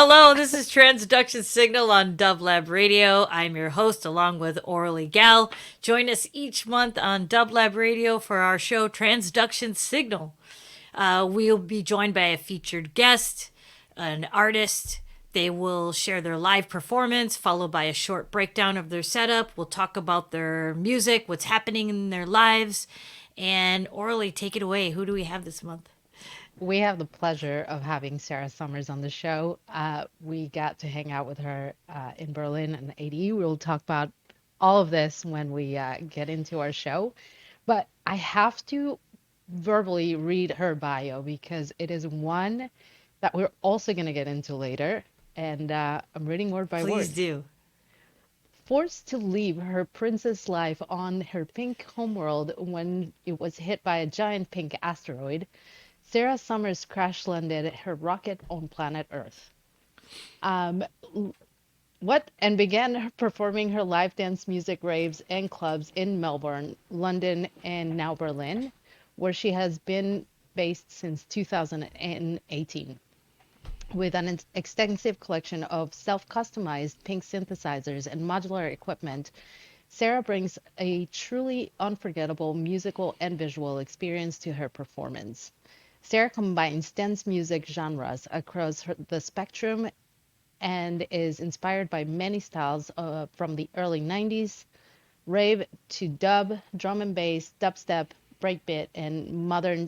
Hello, this is Transduction Signal on DubLab Radio. I'm your host along with Orly Gal. Join us each month on DubLab Radio for our show Transduction Signal. We'll be joined by a featured guest, an artist. They will share their live performance, followed by a short breakdown of their setup. We'll talk about their music, what's happening in their lives. And Orly, take it away. Who do we have this month? We have the pleasure of having Sarah Sommers on the show. We got to hang out with her in Berlin and ADE. We'll talk about all of this when we get into our show. But I have to verbally read her bio because it is one that we're also going to get into later. And I'm reading word by Please word. do. Forced to leave her princess life on her pink homeworld when it was hit by a giant pink asteroid, Sarah Sommers crash landed her rocket on planet Earth. Um, and began performing her live dance music raves and clubs in Melbourne, London, and now Berlin, where she has been based since 2018. With an extensive collection of self-customized pink synthesizers and modular equipment, Sarah brings a truly unforgettable musical and visual experience to her performance. Sarah combines dance music genres across the spectrum and is inspired by many styles from the early 90s, rave to dub, drum and bass, dubstep, breakbeat, and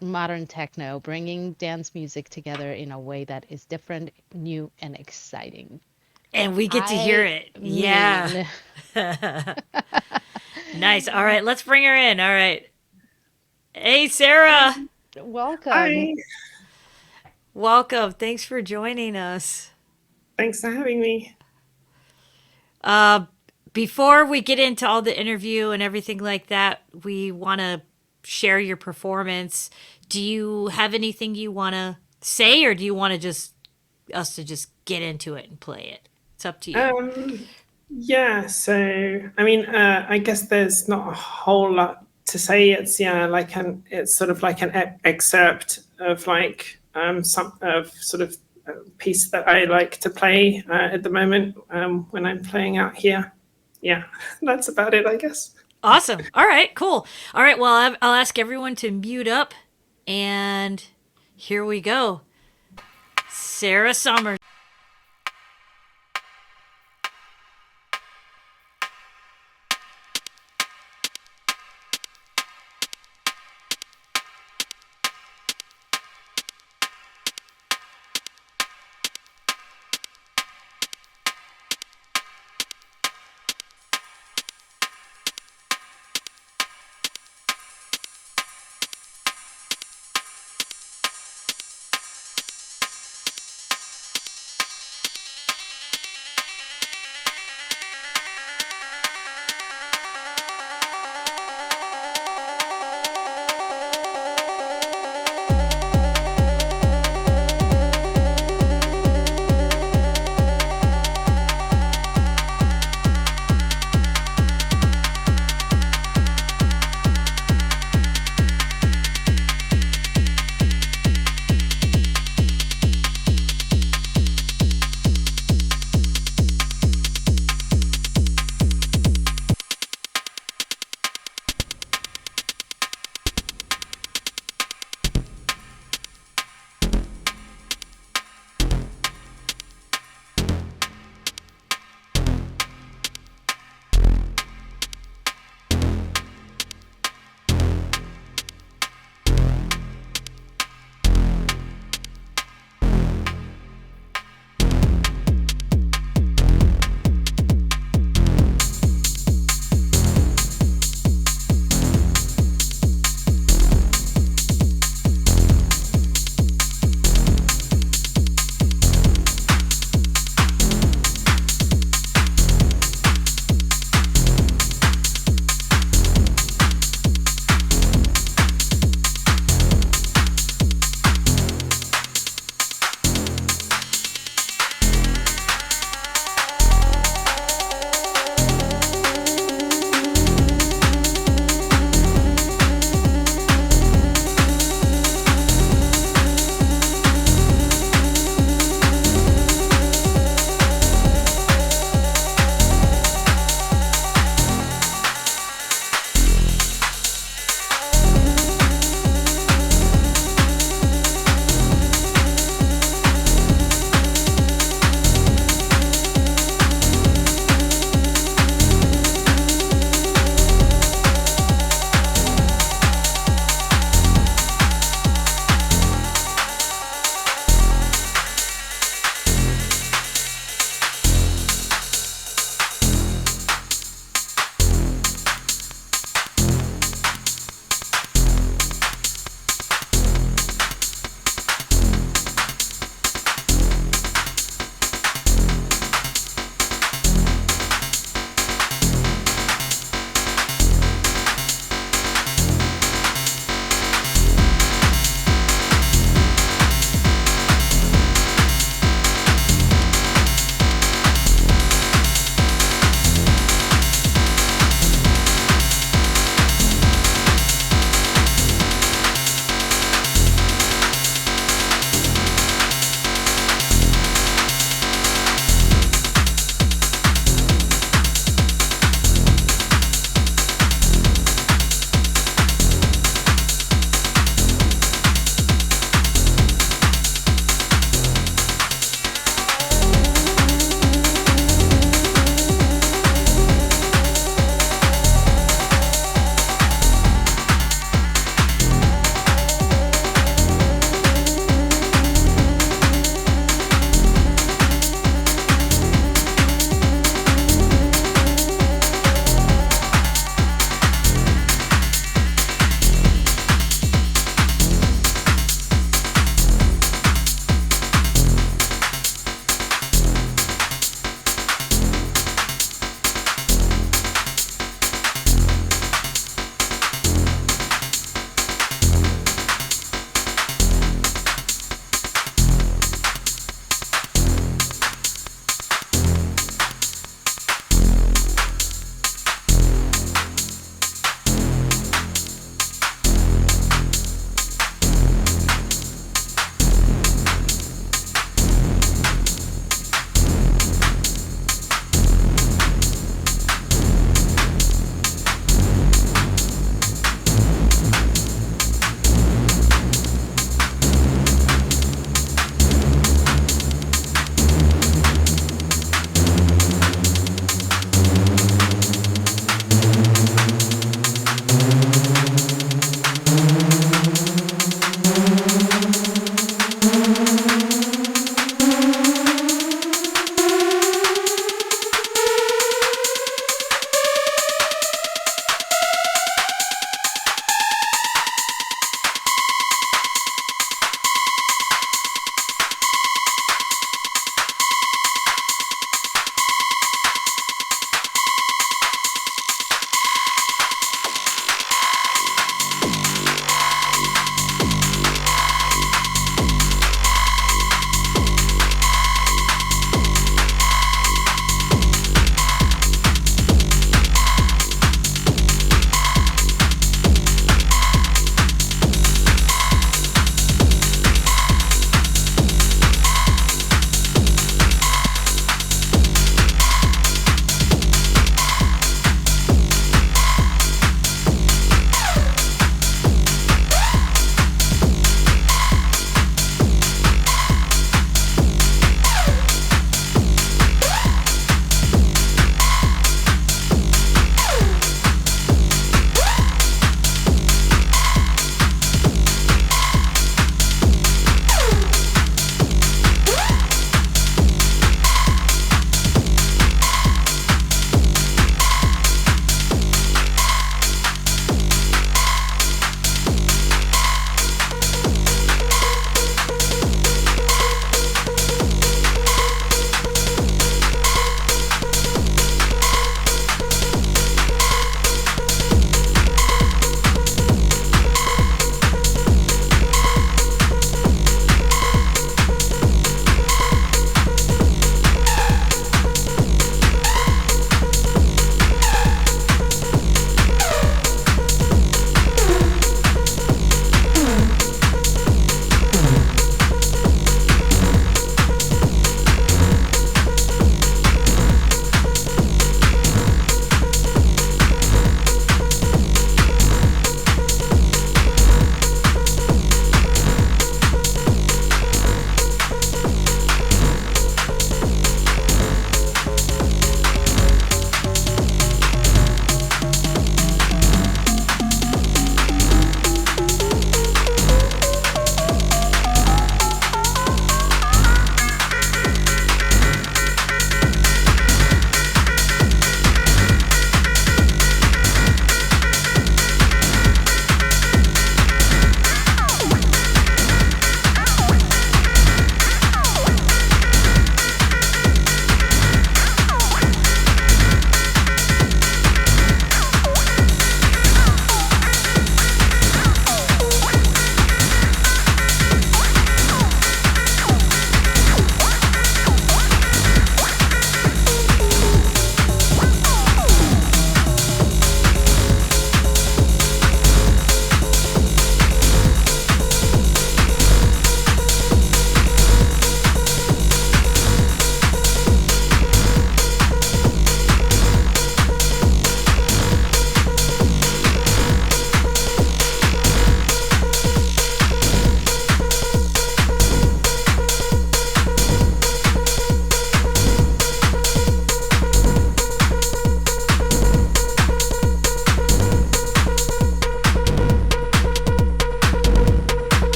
modern techno, bringing dance music together in a way that is different, new, and exciting. And we get to hear I it. Yeah. mean, Nice. All right, let's bring her in. All right. Hey, Sarah. welcome. Hi, Welcome. Thanks for joining us. thanks for having me. Uh, Before we get into all the interview and everything like that, we want to share your performance. Do you have anything you want to say, or do you want to just us to just get into it and play it? It's up to you. Yeah, so I mean, I guess there's not a whole lot to say. It's it's sort of like an excerpt of some of sort of a piece that I like to play at the moment when I'm playing out here. Yeah, that's about it, I guess. Awesome. All right, cool. All right, well, I'll ask everyone to mute up, and here we go. Sarah Summers.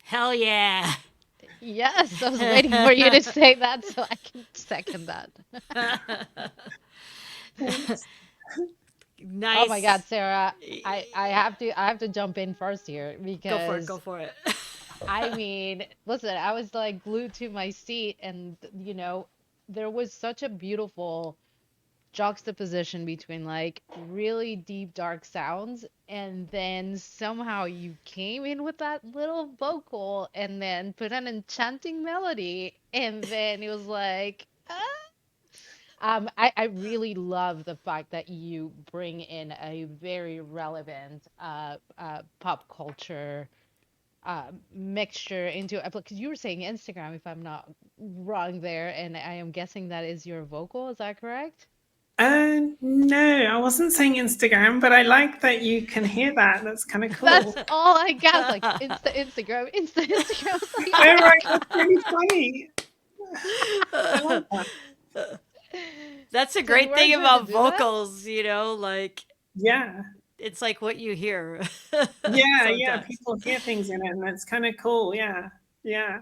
Hell yeah. Yes, I was waiting for you to say that so I can second that. Thanks. Oh my God, Nice. Sarah, I have to jump in first here Go for it. Go because for it. I mean, listen, I was like glued to my seat and there was such a beautiful juxtaposition between like really deep dark sounds and then somehow you came in with that little vocal and then put an enchanting melody and then it was like I really love the fact that you bring in a very relevant pop culture mixture into it because you were saying Instagram if I'm not wrong there and I am guessing that is your vocal, is that correct? No, I wasn't saying Instagram, but I like that you can hear that. That's kind of That's cool. all I got. I was like, Instagram, Instagram. I was like, Oh, oh right, my that's really funny. I like that. That's a God. So you great weren't thing trying to about do that? vocals, like Yeah, it's like what you hear yeah. sometimes. People hear things in it, and it's kind of cool. Yeah, yeah,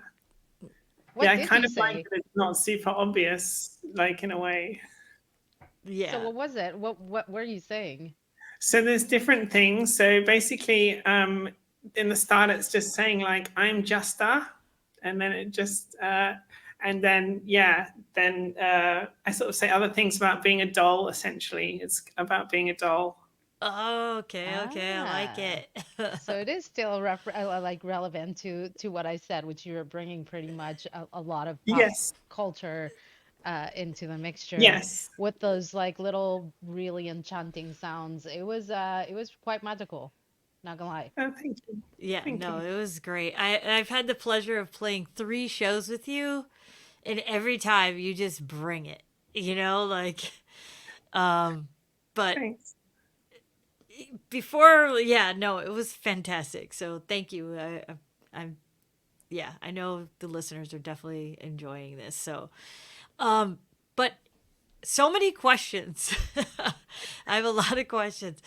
yeah. What I did kind you of like say? that it's not super obvious, like in a way. So Yeah. what was it? What were you saying? So there's different things. So basically, in the start, it's just saying like I'm Justa, and then it just and then yeah, then I sort of say other things about being a doll. Essentially, it's about being a doll. Oh, okay, okay, I like Ah. it. So it is still like relevant to what I said, which you're bringing pretty much a lot of pop Yes, culture into the mixture yes. with those like little really enchanting sounds. It was quite magical, not gonna lie. Oh, thank you, Yeah, thank no, you. it was great. I've had the pleasure of playing 3 shows with you, and every time you just bring it. Like but Thanks. before, yeah, no, it was fantastic. So thank you. I'm yeah, I know the listeners are definitely enjoying this. So, but so many questions. I have a lot of questions.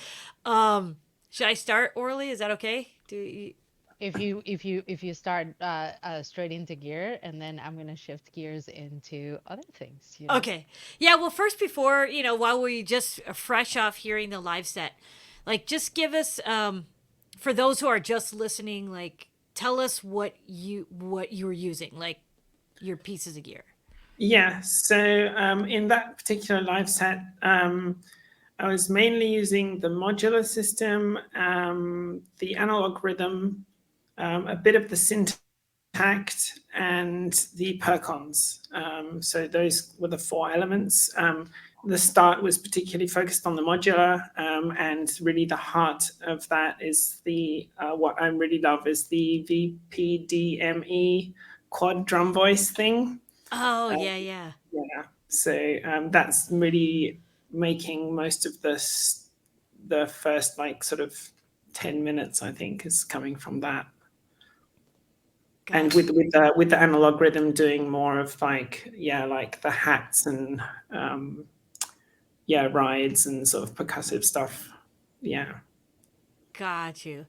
Should I start, Orly? Is that okay? Do you, If you start straight into gear, and then I'm gonna shift gears into other things. Okay. Yeah, well, first, before, while we just fresh off hearing the live set, like, just give us, for those who are just listening, like, tell us what you were using, like, your pieces of gear. Yeah. So in that particular live set, I was mainly using the modular system, the analog rhythm, a bit of the syntact, and the percons. So those were the 4 elements. The start was particularly focused on the modular, and really the heart of that is the what I really love is the VPDME quad drum voice thing. Oh, Uh, yeah, yeah. yeah, so that's really making most of this. The first like sort of 10 minutes, I think, is coming from that, and Gotcha. with the analog rhythm doing more of like like the hats and rides and sort of percussive stuff. Yeah. Got you.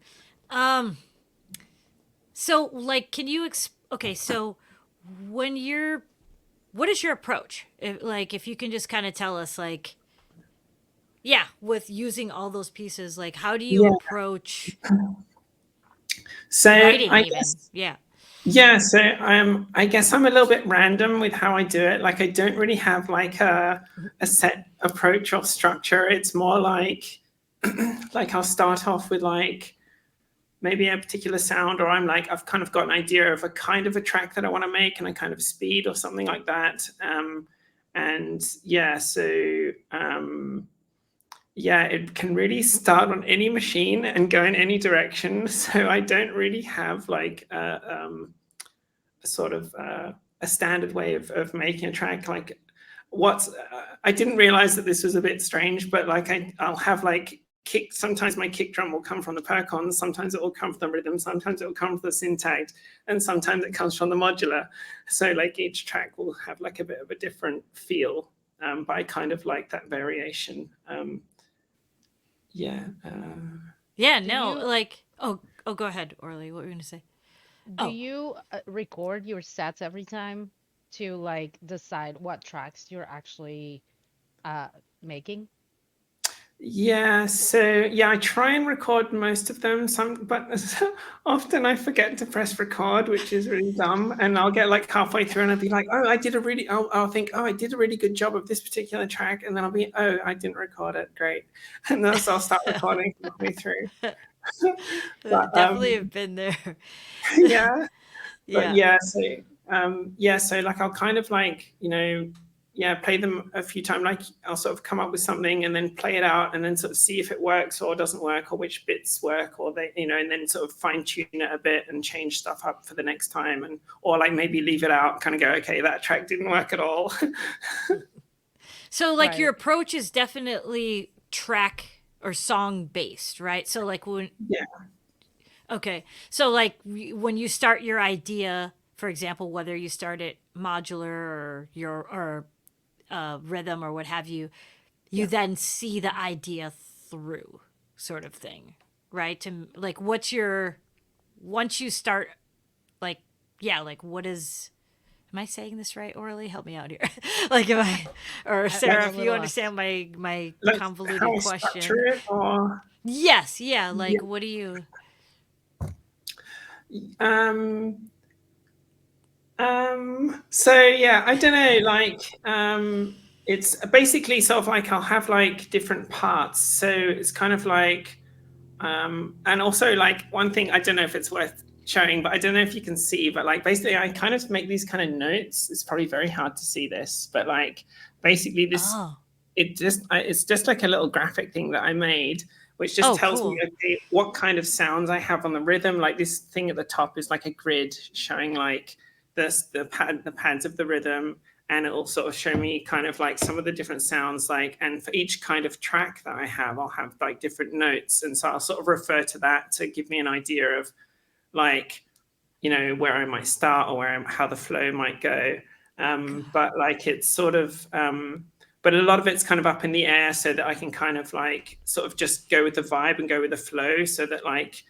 Um, so, like, can you, okay, so when you're, what is your approach? If you can just kind of tell us, like, yeah, with using all those pieces, like, how do you Yeah. approach So writing I even? guess Yeah. yeah. So I guess I'm a little bit random with how I do it. Like I don't really have like a set approach or structure. It's more like like I'll start off with like maybe a particular sound, or I'm like I've kind of got an idea of a kind of a track that I want to make and a kind of speed or something like that. And yeah, so yeah, it can really start on any machine and go in any direction. So I don't really have like a sort of a standard way of making a track. Like what's I didn't realize that this was a bit strange, but like I'll have like kick. Sometimes my kick drum will come from the percons. Sometimes it will come from the rhythm. Sometimes it will come from the syntax, and sometimes it comes from the modular. So like each track will have like a bit of a different feel. But I kind of like that variation. Yeah. Yeah, Do no, you like, oh, go ahead, Orly. What were you going to say? Do Oh, you record your sets every time to like decide what tracks you're actually uh making? Yeah, so yeah, I try and record most of them. But often I forget to press record, which is really dumb. And I'll get like halfway through, and I'll be like, "Oh, I'll think, oh, I did a really good job of this particular track," and then I'll be, "Oh, I didn't record it. Great," and then I'll start recording halfway through. But definitely have been there. yeah, but Yeah. yeah, so like I'll kind of like, yeah, play them a few times. Like I'll sort of come up with something and then play it out and then sort of see if it works or doesn't work or which bits work or and then sort of fine tune it a bit and change stuff up for the next time, and or like maybe leave it out, kind of go, okay, that track didn't work at all. So like your Right. approach is definitely track or song based, right? So like when Yeah. okay. So like when you start your idea, for example, whether you start it modular or your or rhythm or what have you, you Yeah. then see the idea through, sort of thing, right? To like, what's your once you start, like, yeah, like what is? Am I saying this right, Orly? Help me out here. Like, am I or I'm Sarah, a Like if you little lost. understand my like how convoluted I structure question? it, or Yes, yeah. yeah. Like, what do you? Um so yeah, I don't know, like it's basically sort of like I'll have like different parts. So it's kind of like and also like one thing, I don't know if it's worth showing, but I don't know if you can see, but like basically I kind of make these kind of notes. It's probably very hard to see this, but like basically this Oh, it's just like a little graphic thing that I made, which just oh, tells me, cool. okay, what kind of sounds I have on the rhythm. Like this thing at the top is like a grid showing like the pads of the rhythm, and it'll sort of show me kind of like some of the different sounds. Like, and for each kind of track that I have, I'll have like different notes, and so I'll sort of refer to that to give me an idea of like, where I might start or how the flow might go. But like it's sort of but a lot of it's kind of up in the air, so that I can kind of like sort of just go with the vibe and go with the flow, so that like,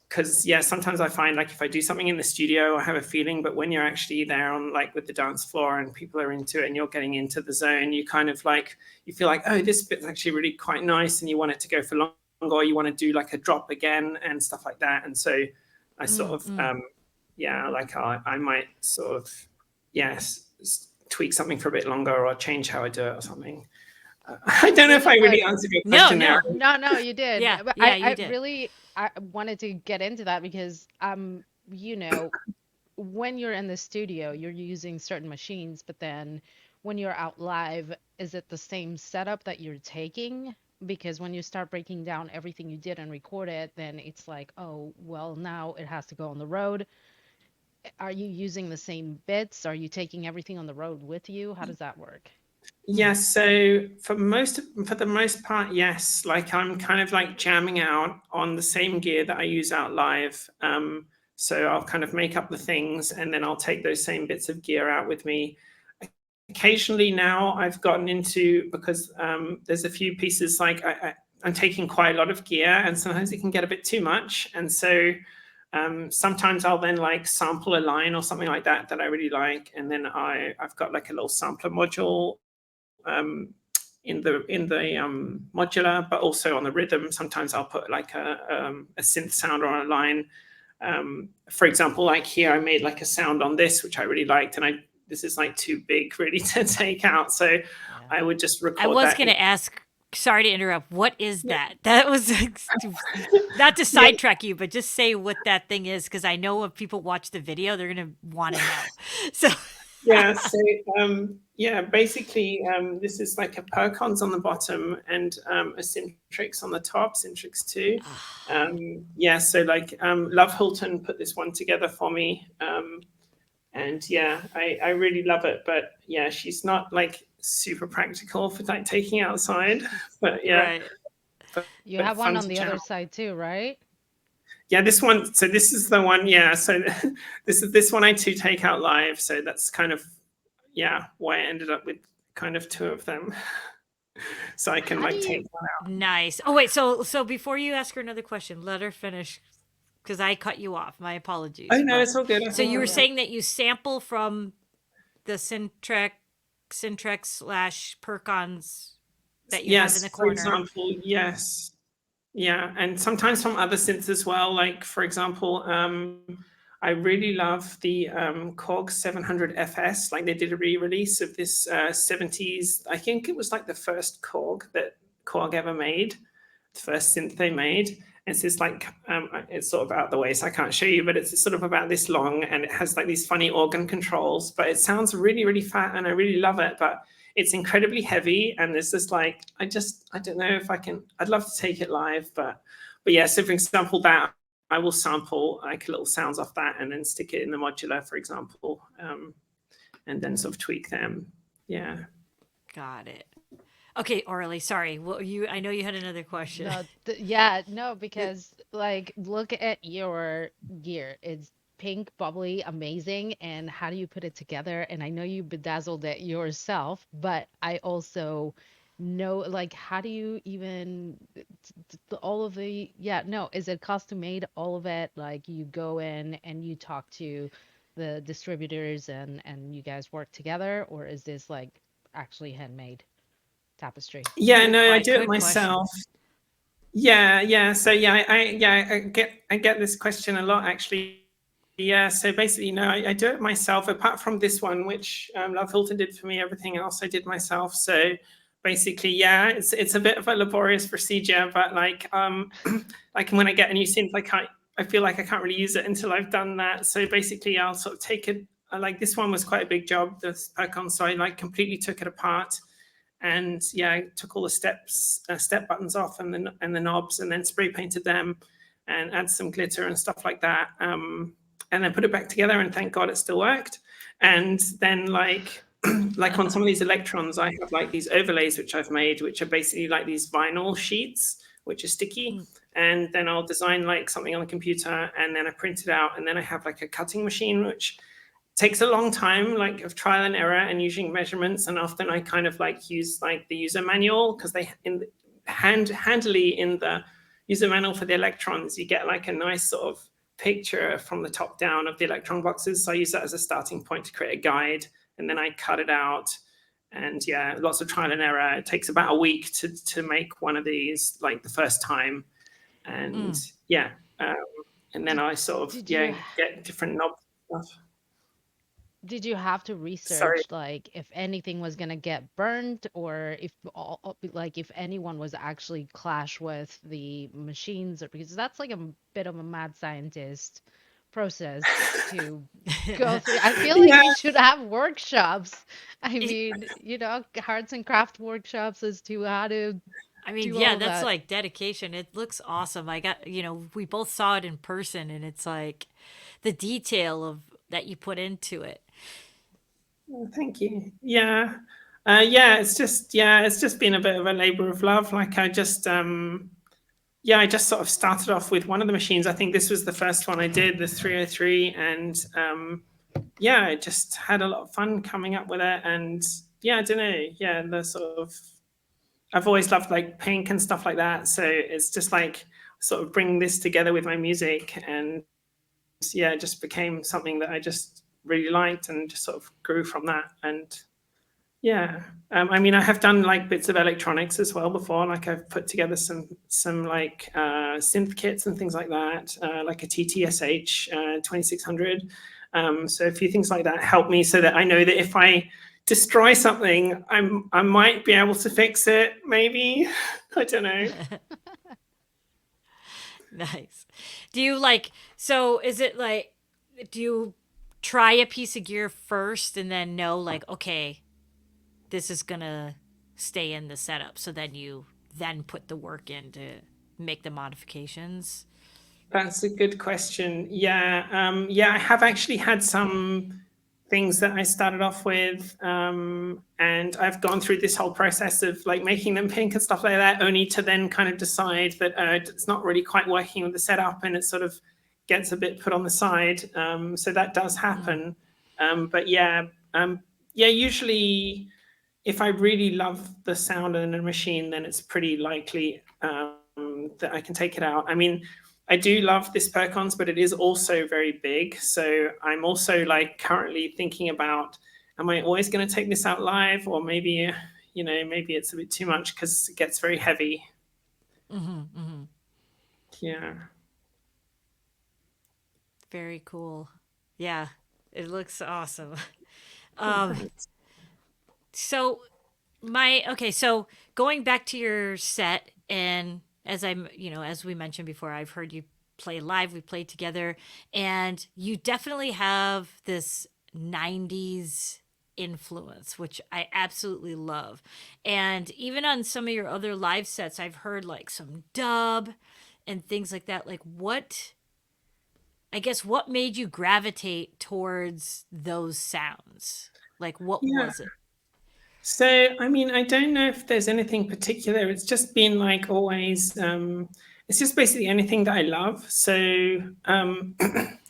because yeah, sometimes I find like if I do something in the studio I have a feeling, but when you're actually there on like with the dance floor and people are into it and you're getting into the zone, you kind of like, you feel like, oh, this bit's actually really quite nice, and you want it to go for longer, or you want to do like a drop again and stuff like that. And so I sort Mm, of mm. yeah, like I might sort of, yes, tweak something for a bit longer or change how I do it or something. I don't know if Really I really quick. answered your No, question there. no. No, no, you did. Yeah, But yeah, you I did. really I wanted to get into that because you know, when you're in the studio, you're using certain machines, but then when you're out live, is it the same setup that you're taking? Because when you start breaking down everything you did and record it, then it's like, oh, well, now it has to go on the road. Are you using the same bits? Are you taking everything on the road with you? How does that work? Yes, so for the most part, yes. Like I'm kind of like jamming out on the same gear that I use out live. So I'll kind of make up the things and then I'll take those same bits of gear out with me. Occasionally now I've gotten into, because there's a few pieces like I'm taking quite a lot of gear, and sometimes it can get a bit too much. And so sometimes I'll then like sample a line or something like that that I really like, and then I've got like a little sampler module um, in the modular, but also on the rhythm. Sometimes I'll put like a synth sound on a line. For example, like here, I made like a sound on this, which I really liked, and this is like too big really to take out, so Yeah. I would just I record was that. gonna ask. Sorry to interrupt. What is Yeah, that? That was not to yeah, sidetrack you, but just say what that thing is, because I know if people watch the video, they're gonna want to know. So, yeah. So yeah, basically, this is like a percons on the bottom and a Syntrix on the top, Syntrix 2. Yeah, so like Love Hilton put this one together for me. And yeah, I really love it. But yeah, she's not like super practical for like taking outside. But yeah, right. You have but one fun on to the jam. other side too, right? Yeah, this one. So this is the one. Yeah. So this one I too take out live. So that's kind of, yeah, why I ended up with kind of two of them. So I can How do like you take one out. Nice. Oh wait, so before you ask her another question, let her finish because I cut you off. My apologies. Oh no, But it's all good. I so think you were yeah. saying that you sample from the Syntrex slash Percons that you have in the Yes, for corner. example, yes. Yeah, and sometimes from other synths as well. Like for example, I really love the Korg 700 FS. Like they did a re-release of this 70s. I think it was like the first Korg that Korg ever made, the first synth they made. It's just like it's sort of out the way, so I can't show you, but it's sort of about this long, and it has like these funny organ controls. But it sounds really, really fat, and I really love it. But it's incredibly heavy, and there's just like I don't know if I can. I'd love to take it live, but yeah. So for example, that I will sample like little sounds off that, and then stick it in the modular, for example, and then sort of tweak them. Yeah. Got it. Okay, Orly, sorry. Well, I know you had another question. No, no, because like look at your gear. It's pink, bubbly, amazing. And how do you put it together? And I know you bedazzled it yourself, but I also know like how do you even all of the no, is it custom made all of it? Like you go in and you talk to the distributors and you guys work together, or is this like actually handmade tapestry? Yeah, no, I do it Good question. myself. Yeah. So yeah, I get this question a lot actually. Yeah, so basically, no, I do it myself. Apart from this one, which Love Hilton did for me, everything else I did myself. So basically, yeah, it's a bit of a laborious procedure, but like like when I get a new synth, I feel like I can't really use it until I've done that. So basically, I'll sort of take it. Like this one was quite a big job, this Percon, so I like completely took it apart. And yeah, I took all the step buttons off and the knobs, and then spray painted them and add some glitter and stuff like that. And then put it back together, and thank God it still worked. And then like like on some of these electrons, I have like these overlays which I've made, which are basically like these vinyl sheets which are sticky. And then I'll design like something on the computer, and then I print it out, and then I have like a cutting machine which takes a long time, like of trial and error and using measurements. And often I kind of like use like the user manual, because they handily in the user manual for the electrons, you get like a nice sort of picture from the top down of the electron boxes. So I use that as a starting point to create a guide, and then I cut it out. And yeah, lots of trial and error. It takes about a week to make one of these, like the first time. And yeah, and then I sort of get different knobs and stuff. Did you have to Sorry. research like if anything was gonna get burned, or if like if anyone was actually clash with the machines, or because that's like a bit of a mad scientist process to go through. I feel like you should have workshops. I mean, arts and craft workshops as to how to I mean, do yeah, all that's that. like dedication. It looks awesome. I got, we both saw it in person, and it's like the detail of that you put into it. Oh, thank you. Yeah. It's just been a bit of a labor of love. Like I just I just sort of started off with one of the machines. I think this was the first one I did, the 303, and I just had a lot of fun coming up with it. And I don't know, the sort of I've always loved like pink and stuff like that. So it's just like sort of bringing this together with my music, and it just became something that I just really liked, and just sort of grew from that. And I mean, I have done like bits of electronics as well before. Like I've put together some like synth kits and things like that, like a TTSH 2600. So a few things like that help me, so that I know that if I destroy something, I might be able to fix it. Maybe I don't know. Nice. Do you like? So is it like? Do you try a piece of gear first and then know like, okay, this is gonna stay in the setup, so then you then put the work in to make the modifications? That's a good question. I have actually had some things that I started off with, and I've gone through this whole process of like making them pink and stuff like that, only to then kind of decide that it's not really quite working with the setup, and it sort of gets a bit put on the side. So that does happen. But usually if I really love the sound in a machine, then it's pretty likely that I can take it out. I mean, I do love this Percons, but it is also very big. So I'm also like currently thinking about, am I always going to take this out live, or maybe, maybe it's a bit too much because it gets very heavy. Yeah. Very cool. Yeah, it looks awesome. Thanks. So so going back to your set, and as we mentioned before, I've heard you play live, we played together, and you definitely have this 90s influence, which I absolutely love. And even on some of your other live sets, I've heard like some dub and things like that. Like what made you gravitate towards those sounds? Like what Yeah. was it? So, I mean, I don't know if there's anything particular. It's just been like always, it's just basically anything that I love. So,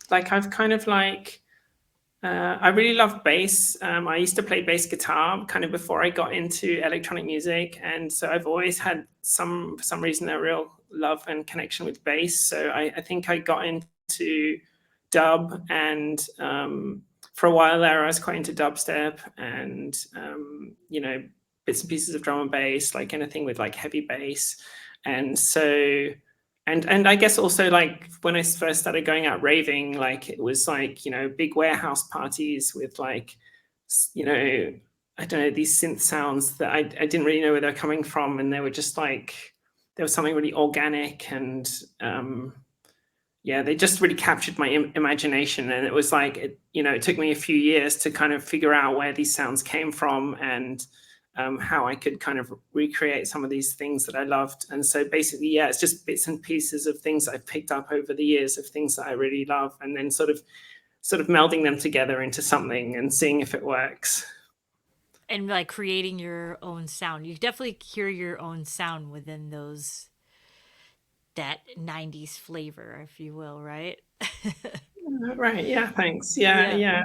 like I've kind of like, I really love bass. I used to play bass guitar kind of before I got into electronic music. And so I've always had for some reason, a real love and connection with bass. So I think I got into dub, and for a while there, I was quite into dubstep and, bits and pieces of drum and bass, like anything with like heavy bass. And so, and I guess also like when I first started going out raving, like it was like, big warehouse parties with like, I don't know, these synth sounds that I didn't really know where they're coming from. And they were just like, there was something really organic, and they just really captured my imagination. And it was like, it took me a few years to kind of figure out where these sounds came from, and how I could kind of recreate some of these things that I loved. And so basically, it's just bits and pieces of things I've picked up over the years of things that I really love, and then sort of melding them together into something and seeing if it works. And like creating your own sound. You definitely hear your own sound within that 90s flavor, if you will, right? Right. Yeah. Thanks. Yeah.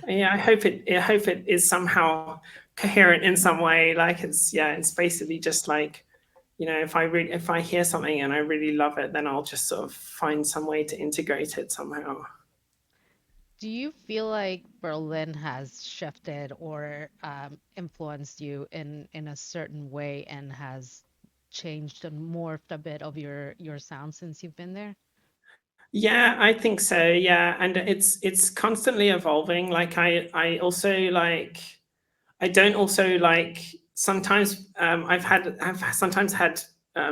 I hope it is somehow coherent in some way. Like it's basically just like, if I hear something and I really love it, then I'll just sort of find some way to integrate it somehow. Do you feel like Berlin has shifted or influenced you in a certain way and has changed and morphed a bit of your sound since you've been there? Yeah, I think so. Yeah, and it's constantly evolving. Like I also like, I don't also like, sometimes I've sometimes had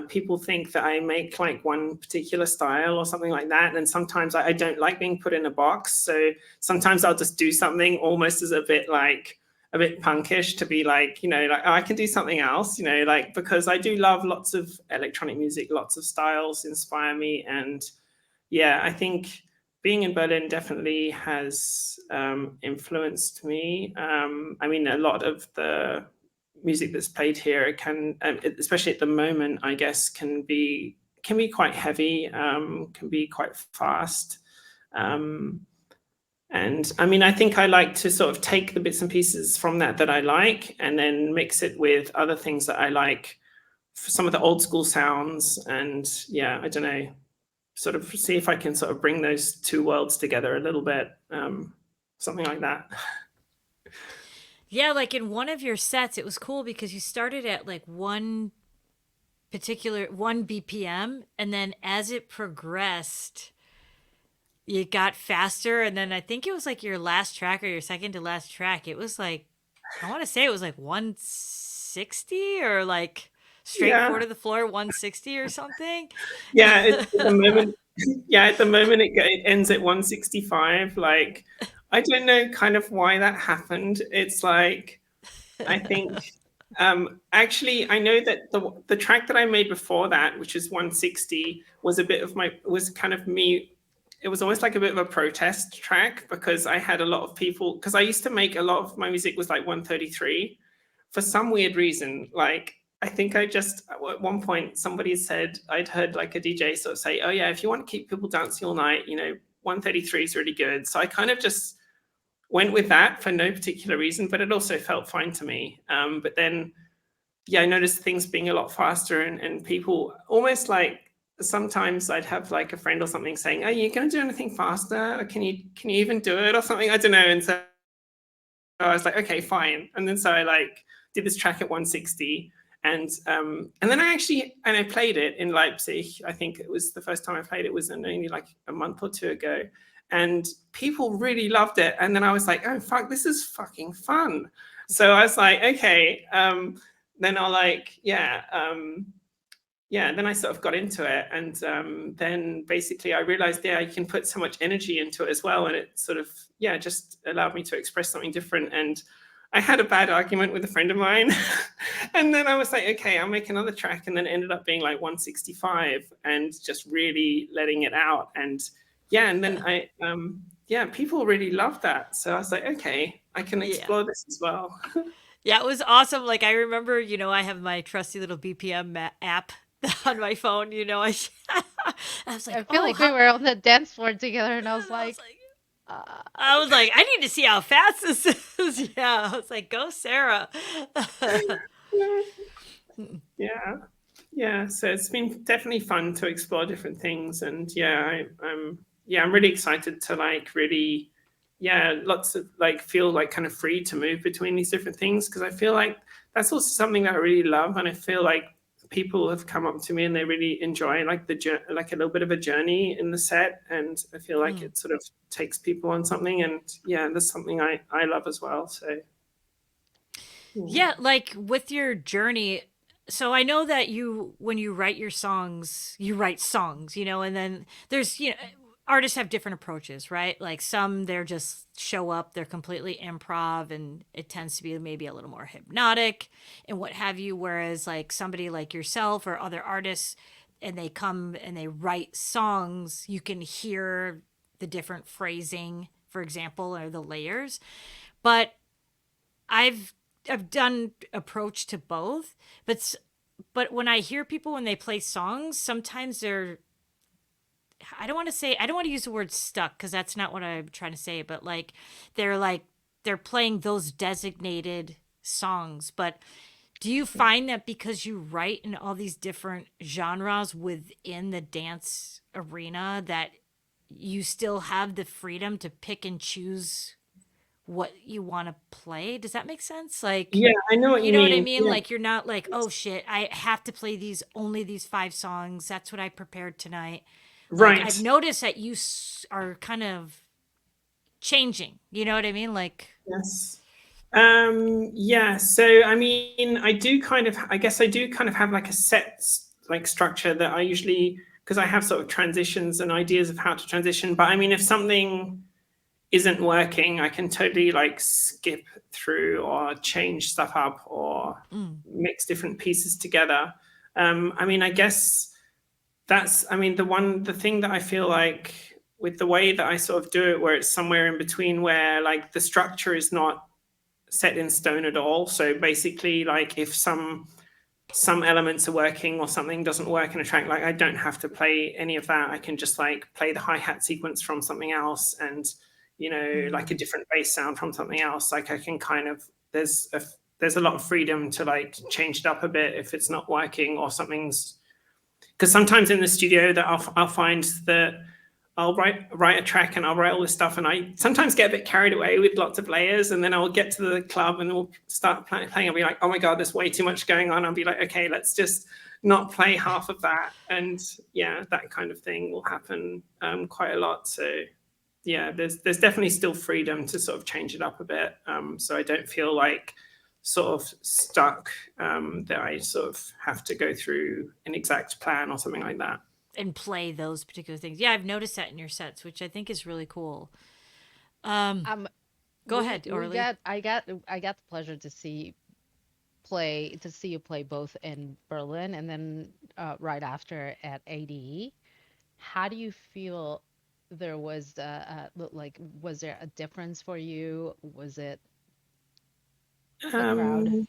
people think that I make like one particular style or something like that, and sometimes I don't like being put in a box. So sometimes I'll just do something almost as a bit punkish, to be like, like, oh, I can do something else, like, because I do love lots of electronic music, lots of styles inspire me. And yeah, I think being in Berlin definitely has influenced me. I mean, a lot of the music that's played here can, especially at the moment, I guess, can be quite heavy, can be quite fast. And I mean, I think I like to sort of take the bits and pieces from that I like, and then mix it with other things that I like, for some of the old school sounds. And yeah, I don't know, sort of see if I can sort of bring those two worlds together a little bit, something like that. Yeah, like in one of your sets, it was cool because you started at like one BPM, and then as it progressed, you got faster. And then I think it was like your last track or your second to last track, it was like, I want to say it was like 160 or like straight four to the floor 160 or something. Yeah, at the moment, it ends at 165. Like, I don't know kind of why that happened. It's like, I think actually I know that the track that I made before that, which is 160, was kind of me. It was almost like a bit of a protest track, because I had a lot of people, because I used to make a lot of my music was like 133 for some weird reason. Like, I think at one point somebody said, I'd heard like a DJ sort of say, oh yeah, if you want to keep people dancing all night, 133 is really good. So I kind of just went with that for no particular reason, but it also felt fine to me. But then, I noticed things being a lot faster, and people almost like sometimes I'd have like a friend or something saying, "Are you going to do anything faster? Or can you even do it or something?" I don't know. And so I was like, okay, fine. And then so I like did this track at 160, and then I played it in Leipzig. I think it was the first time I played it was only like a month or two ago, and people really loved it. And then I was like, oh fuck, this is fucking fun. So I was like, okay, then I'll like, then I sort of got into it, and then basically I realized, you can put so much energy into it as well, and it sort of, just allowed me to express something different. And I had a bad argument with a friend of mine, and then I was like, okay, I'll make another track, and then it ended up being like 165, and just really letting it out. And and then people really loved that, so I was like, okay, I can explore this as well. Yeah, it was awesome. Like I remember, I have my trusty little BPM app on my phone. I was like, I feel like we were on the dance floor together, and I was like, I need to see how fast this is. Yeah, I was like, go, Sarah. So it's been definitely fun to explore different things, and I'm really excited to like really lots of like feel like kind of free to move between these different things, because I feel like that's also something that I really love, and I feel like people have come up to me and they really enjoy like like a little bit of a journey in the set, and I feel like it sort of takes people on something, and that's something I love as well. So like with your journey, so I know that when you write your songs, you write songs, and then there's artists have different approaches, right? Like some they're just show up, they're completely improv, and it tends to be maybe a little more hypnotic and what have you. Whereas like somebody like yourself or other artists, and they come and they write songs, you can hear the different phrasing, for example, or the layers. But I've done approach to both, but when I hear people when they play songs, sometimes I don't want to use the word stuck, because that's not what I'm trying to say, but like they're playing those designated songs. But do you find that because you write in all these different genres within the dance arena, that you still have the freedom to pick and choose what you want to play? Does that make sense? Like, I know what you know mean. what I mean? Yeah. Like, you're not like, oh shit, I have to play only these 5 songs. That's what I prepared tonight. Like, Right. I've noticed that you are kind of changing. You know what I mean? Like, Yes. So I mean, I guess I do kind of have like a set like structure that I usually, because I have sort of transitions and ideas of how to transition. But I mean, if something isn't working, I can totally like skip through or change stuff up or mix different pieces together. I mean, I guess the thing that I feel like with the way that I sort of do it, where it's somewhere in between, where like the structure is not set in stone at all. So basically, like if some elements are working or something doesn't work in a track, like I don't have to play any of that. I can just like play the hi-hat sequence from something else, and like a different bass sound from something else. Like I can kind of, there's a lot of freedom to like change it up a bit if it's not working or something's, because sometimes in the studio that I'll find that I'll write a track and I'll write all this stuff, and I sometimes get a bit carried away with lots of layers, and then I'll get to the club and we'll start playing. I'll be like, oh my God, there's way too much going on. I'll be like, okay, let's just not play half of that. And that kind of thing will happen quite a lot. So there's definitely still freedom to sort of change it up a bit. So I don't feel like sort of stuck, that I sort of have to go through an exact plan or something like that. And play those particular things. Yeah, I've noticed that in your sets, which I think is really cool. Go ahead, Orly. I got the pleasure to see you play both in Berlin and then right after at ADE. How do you feel? There was was there a difference for you? Was it the crowd?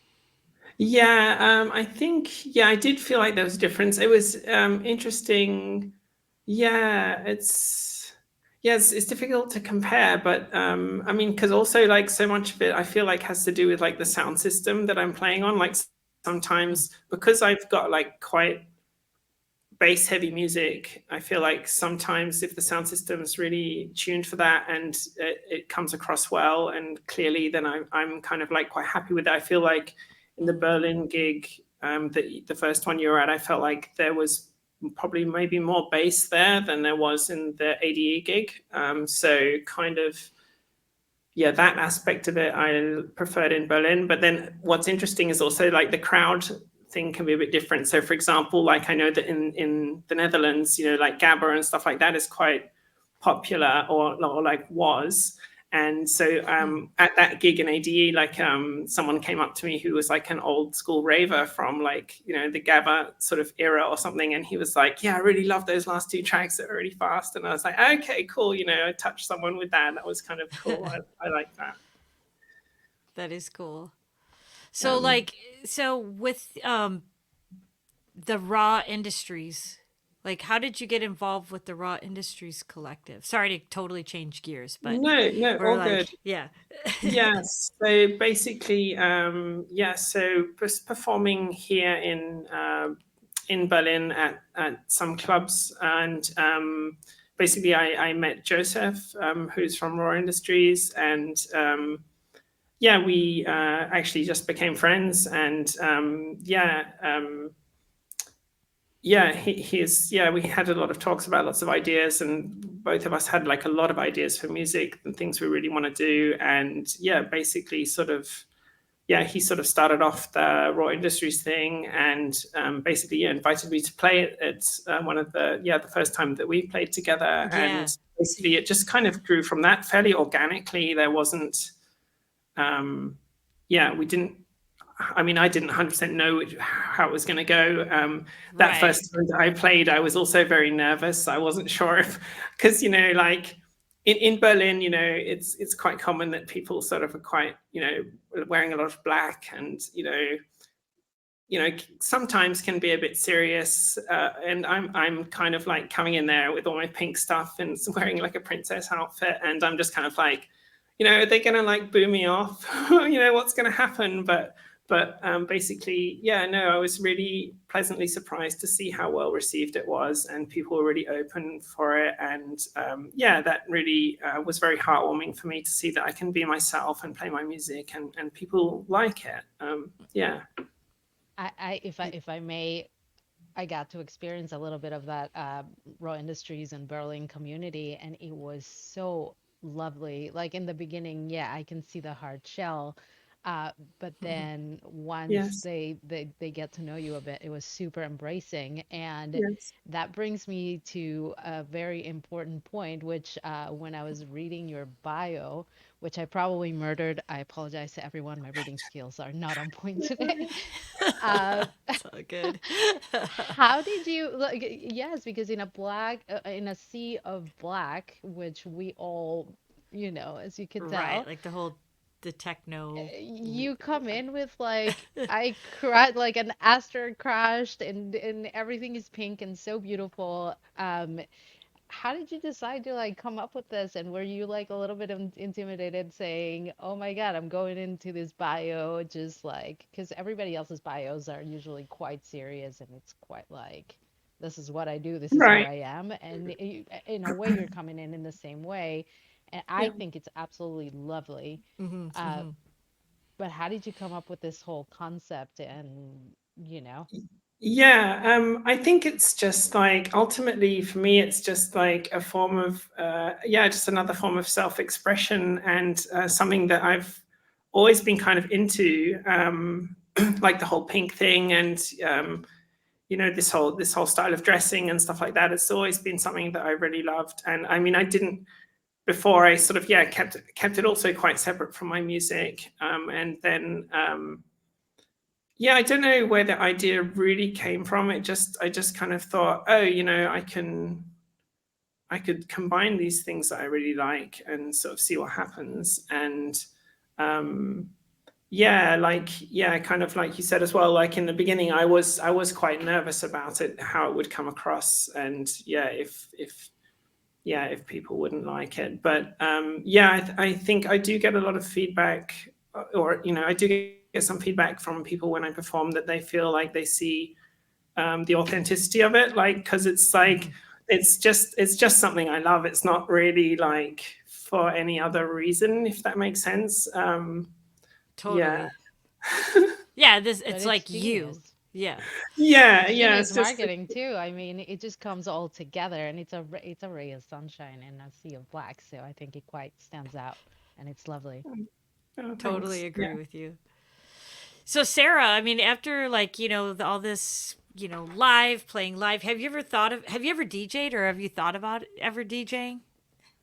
I think, I did feel like there was a difference. It was interesting. It's difficult to compare, but I mean, because also like so much of it I feel like has to do with like the sound system that I'm playing on. Like sometimes because I've got like quite bass heavy music, I feel like sometimes if the sound system is really tuned for that and it comes across well and clearly, then I'm kind of like quite happy with it. I feel like in the Berlin gig, the first one you were at, I felt like there was probably maybe more bass there than there was in the ADE gig. So kind of, yeah, that aspect of it I preferred in Berlin. But then what's interesting is also like the crowd thing can be a bit different. So for example, like I know that in the Netherlands, like Gabba and stuff like that is quite popular or like was. And so at that gig in ADE, like someone came up to me who was like an old school raver from like, the Gabba sort of era or something. And he was like, yeah, I really love those last two tracks that are really fast. And I was like, okay, cool. I touched someone with that. That was kind of cool. I like that. That is cool. So so with the Raw Industries, like how did you get involved with the Raw Industries collective? Sorry to totally change gears, but no, all like, good. Yeah. Yes. So basically, so performing here in Berlin at some clubs, and basically I met Joseph, who's from Raw Industries, and we actually just became friends, and we had a lot of talks about lots of ideas, and both of us had like a lot of ideas for music and things we really want to do. And basically he sort of started off the Raw Industries thing, and basically invited me to play it at one of the first time that we played together. Yeah. And basically it just kind of grew from that fairly organically. There wasn't we didn't, I didn't 100% know how it was going to go. That first time that I played, I was also very nervous. I wasn't sure if, because, like in Berlin, it's quite common that people sort of are quite, wearing a lot of black, and, sometimes can be a bit serious. And I'm kind of like coming in there with all my pink stuff and wearing like a princess outfit. And I'm just kind of like, are they going to like boo me off? What's going to happen? But basically, I was really pleasantly surprised to see how well received it was, and people were really open for it. And that really was very heartwarming for me to see that I can be myself and play my music, and people like it. If I may, I got to experience a little bit of that Raw Industries and Berlin community, and it was so lovely. Like in the beginning, I can see the hard shell. But then once Yes. they get to know you a bit, it was super embracing. And Yes. that brings me to a very important point, which when I was reading your bio, which I probably murdered, I apologize to everyone. My reading skills are not on point today. It's all good. How did you like? Yes, because in a sea of black, which we all, as you can tell, Right, like the techno. you come in with like I cried, like an asteroid crashed, and everything is pink and so beautiful. How did you decide to like come up with this? And were you like a little bit intimidated, saying, "Oh my God, I'm going into this bio," just like because everybody else's bios are usually quite serious, and it's quite like, "This is what I do. This is who Right. I am." And in a way, you're coming in the same way, and I think it's absolutely lovely. But how did you come up with this whole concept? And I think it's just like ultimately for me, it's just like a form of just another form of self-expression, and something that I've always been kind of into, like the whole pink thing, and this whole style of dressing and stuff like that. It's always been something that I really loved, and I didn't before. I sort of kept it also quite separate from my music, and then. I don't know where the idea really came from. I just kind of thought, oh, I could combine these things that I really like and sort of see what happens. And kind of like you said as well, like in the beginning, I was quite nervous about it, how it would come across, and if people wouldn't like it. But I think I do get a lot of feedback, or I do get some feedback from people when I perform, that they feel like they see the authenticity of it, like, because it's like it's just something I love. It's not really like for any other reason, if that makes sense. Totally. Yeah. Yeah, But it's it's like genius. you. Yeah. Yeah, It's yeah, genius it's just marketing too. I mean, it just comes all together, and it's a ray of sunshine in a sea of black. So I think it quite stands out, and it's lovely. oh, Totally thanks. Yeah. agree with you. So Sarah, I mean, after like, all this, live, playing live, have you ever DJ'd or have you thought about ever DJing?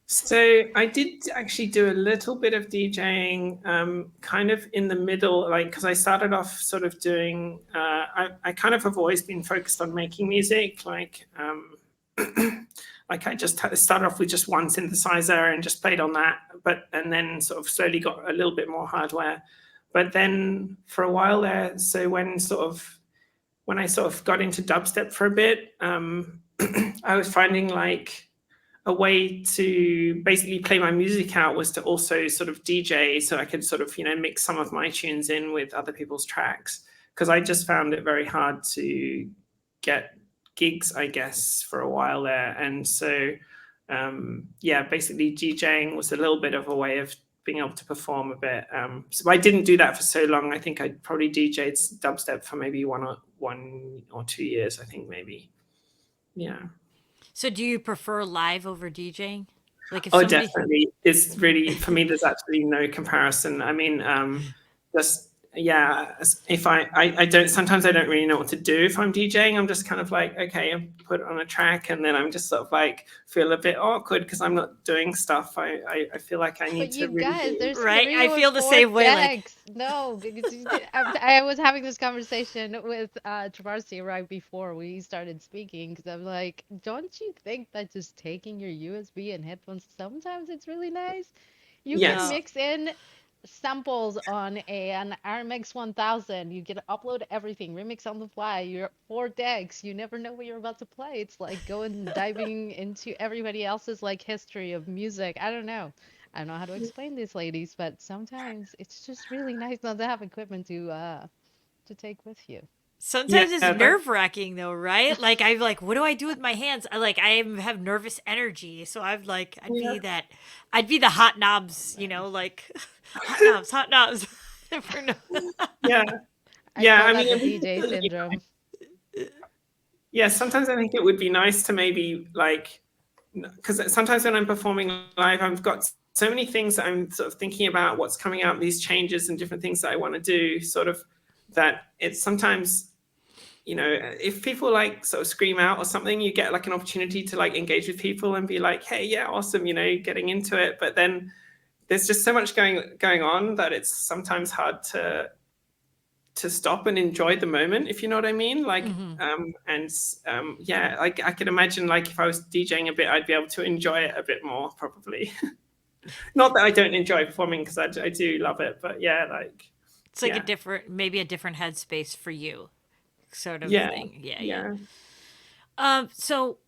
So I did actually do a little bit of DJing, kind of in the middle, like because I started off sort of doing. I kind of have always been focused on making music, like like I just started off with just one synthesizer and just played on that, and then sort of slowly got a little bit more hardware. But then for a while there, so when I sort of got into dubstep for a bit, I was finding like a way to basically play my music out was to also sort of DJ, so I could sort of mix some of my tunes in with other people's tracks, because I just found it very hard to get gigs, I guess, for a while there. And so yeah, basically DJing was a little bit of a way of being able to perform a bit. So I didn't do that for so long. I think I probably DJ'd dubstep for maybe 1 or 2 years, I think, maybe. Yeah. So do you prefer live over DJing? Like if Oh, somebody definitely. It's really, for me, there's absolutely no comparison. I mean, just, yeah, if I don't, sometimes I don't really know what to do if I'm DJing. I'm just kind of like, okay, I put it on a track, and then I'm just sort of like feel a bit awkward because I'm not doing stuff. I feel like I need But to you really guys, be. there's right? three I or feel the four same way. Like, decks. No, because I was having this conversation with Trovarsi right before we started speaking, because I'm like, don't you think that just taking your USB and headphones, sometimes it's really nice? You can Yes. no, mix in samples on an RMX 1000. You can upload everything, remix on the fly. You're four decks. You never know what you're about to play. It's like going diving into everybody else's like history of music. I don't know how to explain this, ladies, but sometimes it's just really nice not to have equipment to take with you. Yeah. sometimes it's nerve wracking though, right? Like I'm like, what do I do with my hands? Have nervous energy, so Yeah. I'd be the hot knobs, like hot knobs. For no- Yeah. I Yeah. call I that the mean, DJ syndrome. yeah, sometimes I think it would be nice to maybe like, because sometimes when I'm performing live, I've got so many things that I'm sort of thinking about what's coming out, these changes and different things that I want to do, sort of, that it's sometimes, if people like sort of scream out or something, you get like an opportunity to like engage with people and be like, hey, yeah, awesome, getting into it. But then there's just so much going on that it's sometimes hard to stop and enjoy the moment, if you know what I mean. Like, Mhm. and yeah, like I could imagine, like if I was DJing a bit, I'd be able to enjoy it a bit more, probably. Not that I don't enjoy performing, because I do love it, but yeah, like, It's like yeah, maybe a different headspace for you, sort of yeah, thing. Yeah, yeah. yeah. So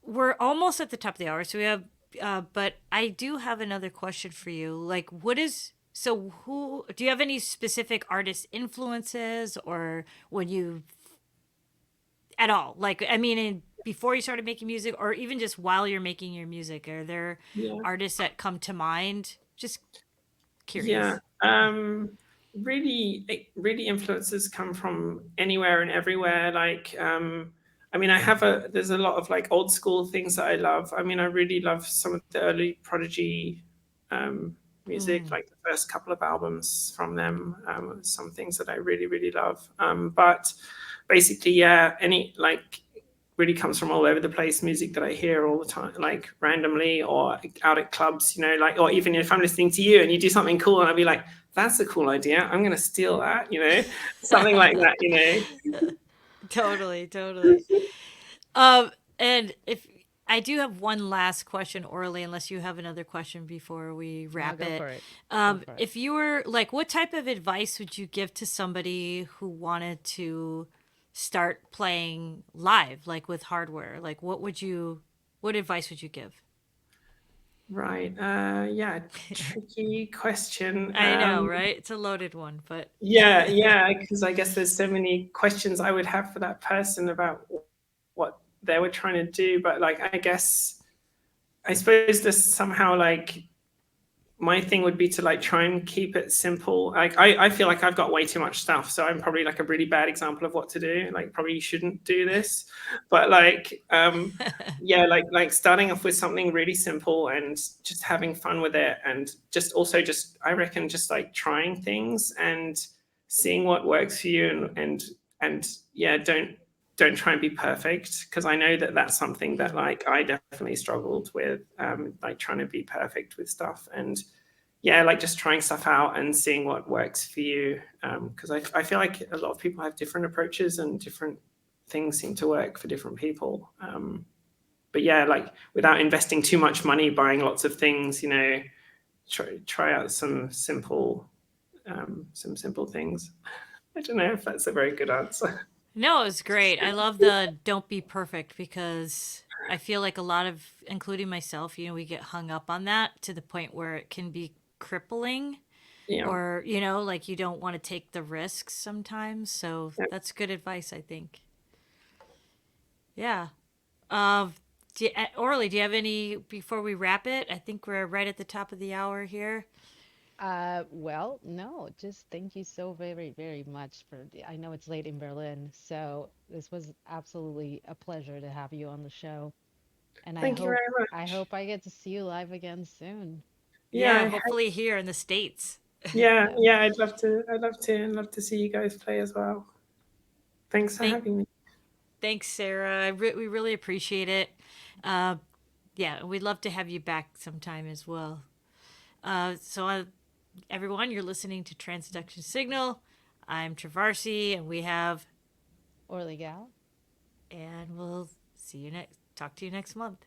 we're almost at the top of the hour, so we have, but I do have another question for you. Like, who do you have any specific artist influences, or when you at all? Like, I mean, before you started making music, or even just while you're making your music, are there Yeah. artists that come to mind? Just Yeah. curious. Really influences come from anywhere and everywhere. Like, I mean, there's a lot of like old school things that I love. I mean, I really love some of the early Prodigy music, Mm. like the first couple of albums from them. Some things that I really, really love. But basically, yeah, any like really comes from all over the place, music that I hear all the time, like randomly or out at clubs, like, or even if I'm listening to you and you do something cool and I'll be like, that's a cool idea, I'm going to steal that, something like that. Totally, totally. And if I do have one last question, Orly, unless you have another question before we Now wrap go it. for it. Go for it. If you were like, what type of advice would you give to somebody who wanted to start playing live, like with hardware? Like, what advice would you give? Right. Yeah, tricky question. I know, right? It's a loaded one, but Yeah, because I guess there's so many questions I would have for that person about what they were trying to do. But like, I suppose this somehow like my thing would be to like try and keep it simple. Like I feel like I've got way too much stuff, so I'm probably like a really bad example of what to do. Like probably you shouldn't do this, but like yeah, like starting off with something really simple and just having fun with it, and just also just I reckon just like trying things and seeing what works for you, and yeah, don't try and be perfect, because I know that that's something that like I definitely struggled with, like trying to be perfect with stuff. And yeah, like just trying stuff out and seeing what works for you, because I feel like a lot of people have different approaches and different things seem to work for different people. But yeah, like without investing too much money buying lots of things, try out some simple things. I don't know if that's a very good answer. no, it's great. I love the don't be perfect because I feel like a lot of, including myself, we get hung up on that to the point where it can be crippling Yeah. or, like you don't want to take the risks sometimes. So that's good advice, I think. Yeah. Orly, do you have any before we wrap it? I think we're right at the top of the hour here. Well, no, just thank you so very, very much I know it's late in Berlin, so this was absolutely a pleasure to have you on the show. And I Thank you hope very I much. hope I get to see you live again soon. Yeah, Yeah, hopefully here in the States. Yeah. yeah, I'd love to see you guys play as well. Thanks for Thank, having me. thanks, Sarah. We really appreciate it. Uh, yeah, we'd love to have you back sometime as well. Everyone, you're listening to Transduction Signal. I'm Trovarsi, and Orly gal. and we'll see you next. Talk to you next month.